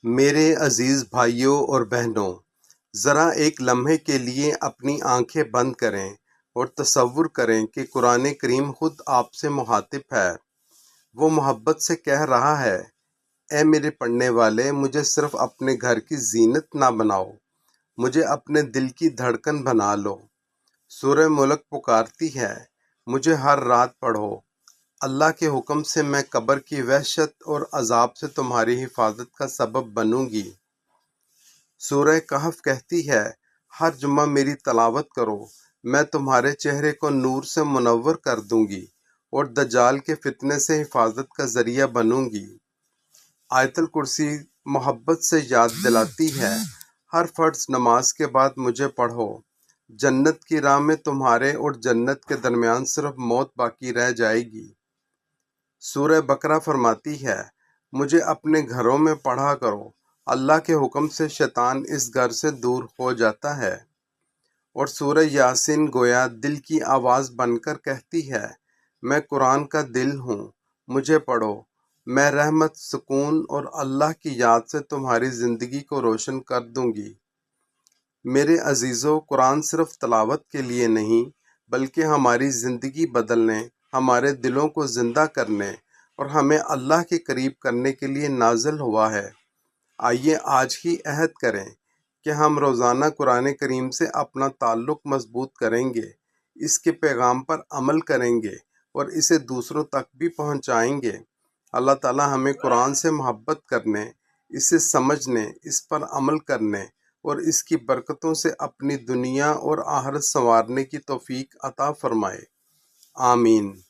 میرے عزیز بھائیوں اور بہنوں، ذرا ایک لمحے کے لیے اپنی آنکھیں بند کریں اور تصور کریں کہ قرآن کریم خود آپ سے مخاطب ہے۔ وہ محبت سے کہہ رہا ہے، اے میرے پڑھنے والے، مجھے صرف اپنے گھر کی زینت نہ بناؤ، مجھے اپنے دل کی دھڑکن بنا لو۔ سورہ ملک پکارتی ہے، مجھے ہر رات پڑھو، اللہ کے حکم سے میں قبر کی وحشت اور عذاب سے تمہاری حفاظت کا سبب بنوں گی۔ سورہ کہف کہتی ہے، ہر جمعہ میری تلاوت کرو، میں تمہارے چہرے کو نور سے منور کر دوں گی اور دجال کے فتنے سے حفاظت کا ذریعہ بنوں گی۔ آیت الکرسی محبت سے یاد دلاتی ہے، ہر فرض نماز کے بعد مجھے پڑھو، جنت کی راہ میں تمہارے اور جنت کے درمیان صرف موت باقی رہ جائے گی۔ سورہ بقرہ فرماتی ہے، مجھے اپنے گھروں میں پڑھا کرو، اللہ کے حکم سے شیطان اس گھر سے دور ہو جاتا ہے۔ اور سورہ یاسین گویا دل کی آواز بن کر کہتی ہے، میں قرآن کا دل ہوں، مجھے پڑھو، میں رحمت، سکون اور اللہ کی یاد سے تمہاری زندگی کو روشن کر دوں گی۔ میرے عزیزو، قرآن صرف تلاوت کے لیے نہیں، بلکہ ہماری زندگی بدلنے، ہمارے دلوں کو زندہ کرنے اور ہمیں اللہ کے قریب کرنے کے لیے نازل ہوا ہے۔ آئیے آج ہی عہد کریں کہ ہم روزانہ قرآن کریم سے اپنا تعلق مضبوط کریں گے، اس کے پیغام پر عمل کریں گے اور اسے دوسروں تک بھی پہنچائیں گے۔ اللہ تعالی ہمیں قرآن سے محبت کرنے، اسے سمجھنے، اس پر عمل کرنے اور اس کی برکتوں سے اپنی دنیا اور آخرت سنوارنے کی توفیق عطا فرمائے۔ آمین۔